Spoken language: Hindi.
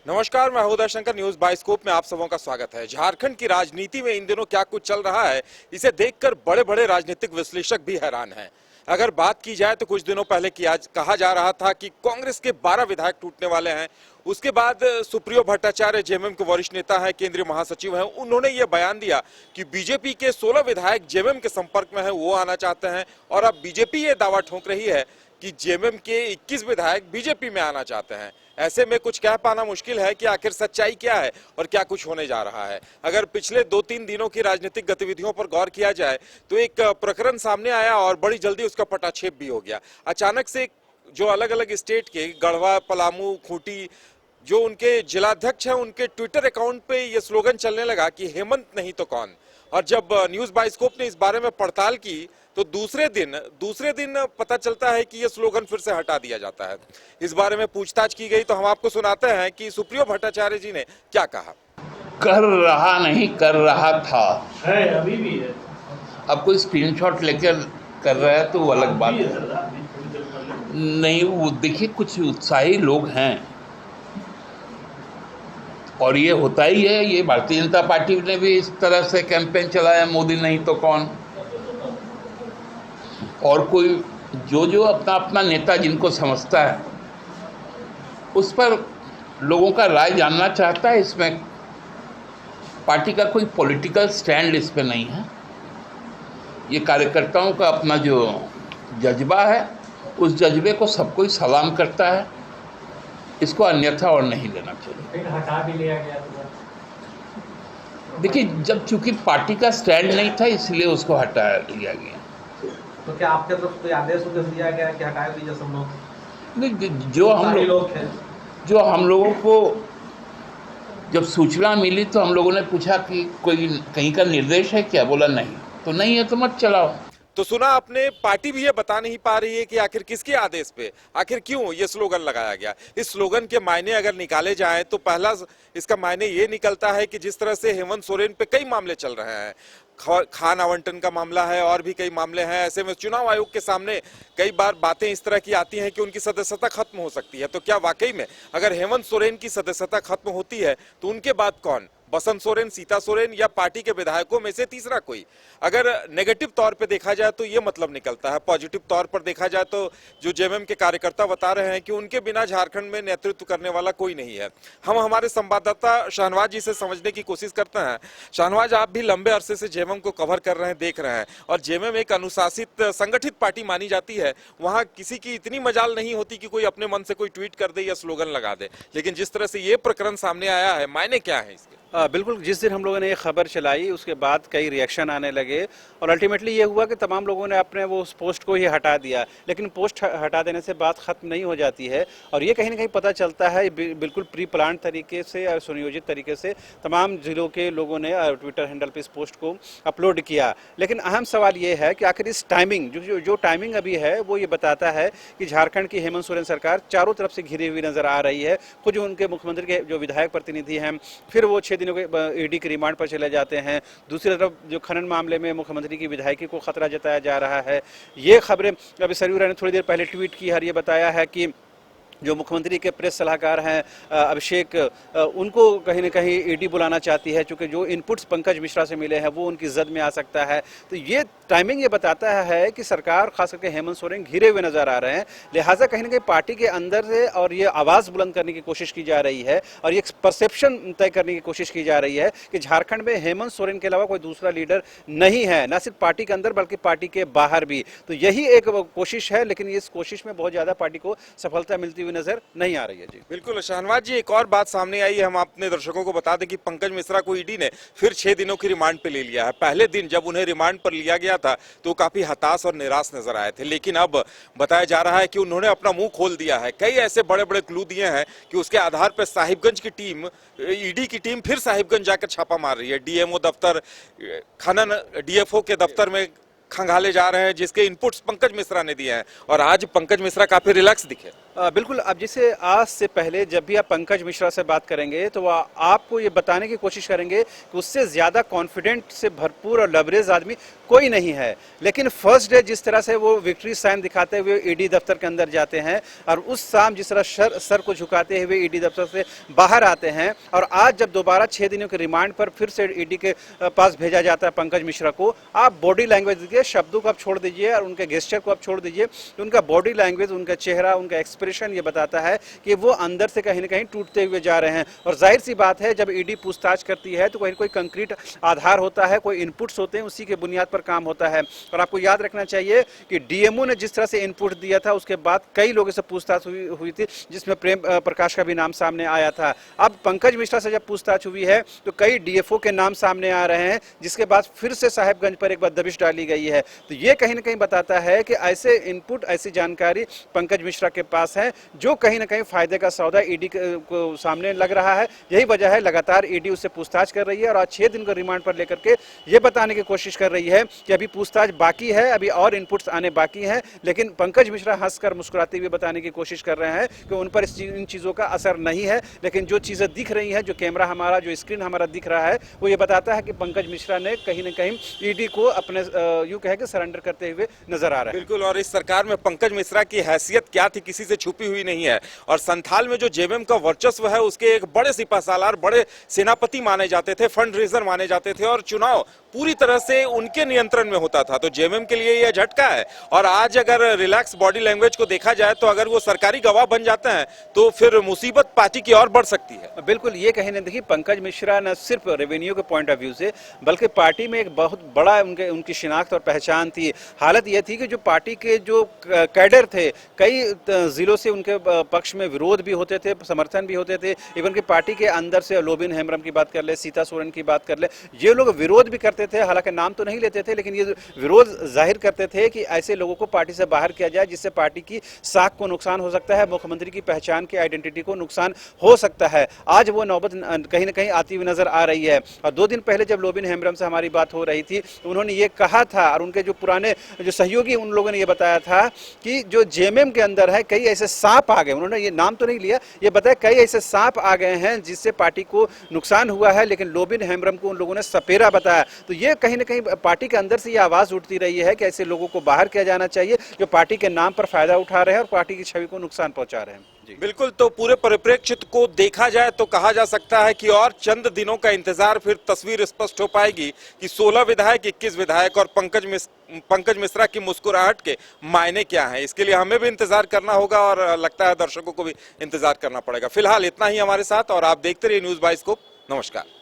नमस्कार, मैं हूं शंकर। न्यूज बाइस्कोप में आप सबों का स्वागत है। झारखंड की राजनीति में इन दिनों क्या कुछ चल रहा है, इसे देखकर बड़े बड़े राजनीतिक विश्लेषक भी हैरान हैं। अगर बात की जाए तो कुछ दिनों पहले कहा जा रहा था कि कांग्रेस के 12 विधायक टूटने वाले हैं। उसके बाद सुप्रियो भट्टाचार्य जेएमएम के वरिष्ठ नेता हैं, केंद्रीय महासचिव हैं, उन्होंने ये बयान दिया कि बीजेपी के 16 विधायक जेएमएम के संपर्क में हैं, वो आना चाहते हैं। और अब बीजेपी ये दावा ठोक रही है कि जेएमएम के 21 विधायक बीजेपी में आना चाहते हैं। ऐसे में कुछ कह पाना मुश्किल है कि आखिर सच्चाई क्या है और क्या कुछ होने जा रहा है। अगर पिछले 2-3 दिनों की राजनीतिक गतिविधियों पर गौर किया जाए तो एक प्रकरण सामने आया और बड़ी जल्दी उसका पटाक्षेप भी हो गया। अचानक से जो अलग अलग स्टेट के गढ़वा, पलामू, खूंटी, जो उनके जिलाध्यक्ष हैं, उनके ट्विटर अकाउंट पे ये स्लोगन चलने लगा कि हेमंत नहीं तो कौन। और जब न्यूज बाइस्कोप ने इस बारे में पड़ताल की तो दूसरे दिन पता चलता है कि ये स्लोगन फिर से हटा दिया जाता है। इस बारे में पूछताछ की गई तो हम आपको सुनाते हैं कि सुप्रियो भट्टाचार्य जी ने क्या कहा। कर रहा नहीं, कर रहा था है, अभी भी है। अब कोई स्क्रीनशॉट लेकर कर रहा है तो वो अलग बात है। नहीं, वो देखिए, कुछ उत्साही लोग हैं और ये होता ही है। ये भारतीय जनता पार्टी ने भी इस तरह से कैंपेन चलाया, मोदी नहीं तो कौन। और कोई जो अपना अपना नेता जिनको समझता है उस पर लोगों का राय जानना चाहता है। इसमें पार्टी का कोई पॉलिटिकल स्टैंड इस पे नहीं है। ये कार्यकर्ताओं का अपना जो जज्बा है, उस जज्बे को सब कोई सलाम करता है। इसको अन्यथा और नहीं लेना चाहिए। हटा भी लिया गया। देखिए, जब चूंकि पार्टी का स्टैंड नहीं था इसलिए उसको हटा लिया गया। तो क्या आपके तरफ कोई आदेश दिया गया कि हटा दीजिए सब लोग? नहीं, जो हम लोगों को जब सूचना मिली तो हम लोगों ने पूछा कि कोई कहीं का निर्देश है क्या? बोला नहीं। तो नहीं है तो मत चलाओ। तो सुना आपने, पार्टी भी ये बता नहीं पा रही है कि आखिर किसके आदेश पे, आखिर क्यों ये स्लोगन लगाया गया। इस स्लोगन के मायने अगर निकाले जाएं तो पहला इसका मायने ये निकलता है कि जिस तरह से हेमंत सोरेन पे कई मामले चल रहे हैं, खान आवंटन का मामला है और भी कई मामले हैं, ऐसे में चुनाव आयोग के सामने कई बार बातें इस तरह की आती हैं कि उनकी सदस्यता खत्म हो सकती है। तो क्या वाकई में अगर हेमंत सोरेन की सदस्यता खत्म होती है तो उनके बाद कौन? बसंत सोरेन, सीता सोरेन या पार्टी के विधायकों में से तीसरा कोई? अगर नेगेटिव तौर पे देखा जाए तो ये मतलब निकलता है। पॉजिटिव तौर पर देखा जाए तो जो जेएमएम के कार्यकर्ता बता रहे हैं कि उनके बिना झारखंड में नेतृत्व करने वाला कोई नहीं है। हम हमारे संवाददाता शाहनवाज जी से समझने की कोशिश करते हैं। शाहनवाज, आप भी लंबे अरसे से जेएमएम को कवर कर रहे हैं, देख रहे हैं, और जेएमएम एक अनुशासित संगठित पार्टी मानी जाती है। वहां किसी की इतनी मजाल नहीं होती कि कोई अपने मन से कोई ट्वीट कर दे या स्लोगन लगा दे। लेकिन जिस तरह से ये प्रकरण सामने आया है, मायने क्या है इसके? बिल्कुल, जिस दिन हम लोगों ने ये खबर चलाई उसके बाद कई रिएक्शन आने लगे और अल्टीमेटली ये हुआ कि तमाम लोगों ने अपने वो उस पोस्ट को ही हटा दिया। लेकिन पोस्ट हटा देने से बात खत्म नहीं हो जाती है और ये कहीं ना कहीं पता चलता है बिल्कुल प्री प्लान तरीके से और सुनियोजित तरीके से तमाम जिलों के लोगों ने ट्विटर हैंडल पे इस पोस्ट को अपलोड किया। लेकिन अहम सवाल ये है कि आखिर इस टाइमिंग जो टाइमिंग अभी है वो ये बताता है कि झारखंड की हेमंत सोरेन सरकार चारों तरफ से घिरी हुई नजर आ रही है। खुद जो उनके मुख्यमंत्री के जो विधायक प्रतिनिधि हैं फिर वो 6 दिनों के ईडी के रिमांड पर चले जाते हैं। दूसरी तरफ जो खनन मामले में मुख्यमंत्री की विधायकी को खतरा जताया जा रहा है। ये खबरें अभी सरयू राय ने थोड़ी देर पहले ट्वीट की और ये बताया है कि जो मुख्यमंत्री के प्रेस सलाहकार हैं अभिषेक, उनको कहीं ना कहीं ईडी बुलाना चाहती है, क्योंकि जो इनपुट्स पंकज मिश्रा से मिले हैं वो उनकी जद में आ सकता है। तो ये टाइमिंग ये बताता है कि सरकार खास करके हेमंत सोरेन घिरे हुए नजर आ रहे हैं। लिहाजा कहीं ना कहीं पार्टी के अंदर से और ये आवाज़ बुलंद करने की कोशिश की जा रही है और ये परसेप्शन तय करने की कोशिश की जा रही है कि झारखंड में हेमंत सोरेन के अलावा कोई दूसरा लीडर नहीं है, न सिर्फ पार्टी के अंदर बल्कि पार्टी के बाहर भी। तो यही एक कोशिश है, लेकिन इस कोशिश में बहुत ज़्यादा पार्टी को सफलता मिलती नजर नहीं आ रही है। जी बिल्कुल शाहनवाज जी, एक और बात सामने आई है, हम अपने दर्शकों को बता दें कि पंकज मिश्रा को ईडी ने फिर 6 दिनों की रिमांड पे ले लिया है। पहले दिन जब उन्हें रिमांड पर लिया गया था तो काफी हताश और निराश नजर आए थे, लेकिन अब बताया जा रहा है कि उन्होंने अपना मुंह खोल दिया है। कई ऐसे बड़े बड़े क्लू दिए हैं कि उसके आधार पर साहिबगंज की टीम, ईडी की टीम फिर साहिबगंज जाकर छापा मार रही है। डीएमओ दफ्तर, खनन डीएफओ के दफ्तर में खंगाले जा रहे हैं, जिसके इनपुट्स पंकज मिश्रा ने दिए हैं। और आज पंकज मिश्रा काफी रिलैक्स दिखे। बिल्कुल। अब जैसे आज से पहले जब भी आप पंकज मिश्रा से बात करेंगे तो वो आपको ये बताने की कोशिश करेंगे कि उससे ज़्यादा कॉन्फिडेंट से भरपूर और लबरेज आदमी कोई नहीं है। लेकिन फर्स्ट डे जिस तरह से वो विक्ट्री साइन दिखाते हुए ईडी दफ्तर के अंदर जाते हैं और उस शाम जिस तरह सर को झुकाते हुए ईडी दफ्तर से बाहर आते हैं, और आज जब दोबारा 6 दिनों के रिमांड पर फिर से ईडी के पास भेजा जाता है पंकज मिश्रा को, आप बॉडी लैंग्वेज देखिए, शब्दों को आप छोड़ दीजिए और उनके गेस्चर को आप छोड़ दीजिए, उनका बॉडी लैंग्वेज, उनका चेहरा, उनका एक्सप्रेशन ये बताता है कि वो अंदर से कहीं ना कहीं टूटते हुए जा रहे हैं। और जाहिर सी बात है, जब ईडी पूछताछ करती है तो कहीं कोई कंक्रीट आधार होता है, कोई इनपुट्स होते हैं, उसी के बुनियाद पर काम होता है। और आपको याद रखना चाहिए कि डीएमओ ने जिस तरह से इनपुट दिया था उसके बाद कई लोगों से पूछताछ हुई थी, जिसमें प्रेम प्रकाश का भी नाम सामने आया था। अब पंकज मिश्रा से जब पूछताछ हुई है तो कई डीएफओ के नाम सामने आ रहे हैं, जिसके बाद फिर से साहेबगंज पर एक बार दबिश डाली गई है। तो ये कहीं ना कहीं बताता है कि ऐसे इनपुट, ऐसी जानकारी पंकज मिश्रा के पास है जो कहीं ना कहीं फायदे का सौदा ईडी को सामने लग रहा है। यही वजह है लगातार ईडी उससे पूछताछ कर रही है और आज 6 दिन को रिमांड पर लेकर के ये बताने की कोशिश कर रही है कि अभी पूछताछ बाकी है, अभी और इनपुट्स आने बाकी हैं। लेकिन पंकज मिश्रा हंसकर मुस्कुराते हुए बताने की कोशिश कर रहे हैं कि उन पर इन चीज़ों का असर नहीं है। लेकिन जो चीज़ें दिख रही हैं, जो कैमरा हमारा, जो स्क्रीन हमारा दिख रहा है, वो ये बताता है कि पंकज मिश्रा ने कहीं ना कहीं ईडी को अपने यूं कहे कि सरेंडर करते हुए नजर आ रहा है। बिल्कुल, और इस सरकार में पंकज मिश्रा की हैसियत क्या थी किसी से छुपी हुई नहीं है। और संथाल में जो जेएमएम का वर्चस्व है, उसके एक बड़े सिपहसालार, बड़े सेनापति माने जाते थे, फंड रेजर माने जाते थे, और चुनाव पूरी तरह से उनके नियंत्रण में होता था। तो जेएमएम के लिए यह झटका है। और आज अगर रिलैक्स बॉडी लैंग्वेज को देखा जाए तो अगर वो सरकारी गवाह बन जाते हैं तो फिर मुसीबत पार्टी की और बढ़ सकती है। बिल्कुल, ये कहीं ना देखिए, पंकज मिश्रा न सिर्फ रेवेन्यू के पॉइंट ऑफ व्यू से बल्कि पार्टी में एक बहुत बड़ा उनकी शिनाख्त और पहचान थी। हालत ये थी कि जो पार्टी के जो कैडर थे, कई जिलों से उनके पक्ष में विरोध भी होते थे, समर्थन भी होते थे। इवन कि पार्टी के अंदर से लोबिन हेम्ब्रम की बात कर ले, सीता सोरेन की बात कर ले, ये लोग विरोध भी करते थे। हालांकि नाम तो नहीं लेते थे, लेकिन ये विरोध जाहिर करते थे कि ऐसे लोगों को पार्टी से बाहर किया जाए जिससे पार्टी की साख को नुकसान हो सकता है, मुख्यमंत्री की पहचान की आइडेंटिटी को नुकसान हो सकता है। आज वो नौबत कहीं ना कहीं आती हुई नजर आ रही है। और 2 दिन पहले जब लोबिन हेम्ब्रम से हमारी बात हो रही थी, उन्होंने ये कहा था, और उनके जो पुराने जो सहयोगी उन लोगों ने ये बताया था कि जो जेएमएम के अंदर है कई ऐसे सांप आ गए, उन्होंने ये नाम तो नहीं लिया, ये बताया कई ऐसे सांप आ गए हैं जिससे पार्टी को नुकसान हुआ है, लेकिन लोबिन हेम्ब्रम को उन लोगों ने सपेरा बताया। तो ये कहीं ना कहीं पार्टी के अंदर से ये आवाज उठती रही है कि ऐसे लोगों को बाहर किया जाना चाहिए जो पार्टी के नाम पर फायदा उठा रहे हैं और पार्टी की छवि को नुकसान पहुंचा रहे हैं। बिल्कुल, तो पूरे परिप्रेक्ष्य को देखा जाए तो कहा जा सकता है कि और चंद दिनों का इंतजार, फिर तस्वीर स्पष्ट हो पाएगी कि 16 विधायक, 21 विधायक और पंकज मिश्रा की मुस्कुराहट के मायने क्या हैं। इसके लिए हमें भी इंतजार करना होगा और लगता है दर्शकों को भी इंतजार करना पड़ेगा। फिलहाल इतना ही हमारे साथ, और आप देखते रहिए न्यूज़ बाइस्कोप। नमस्कार।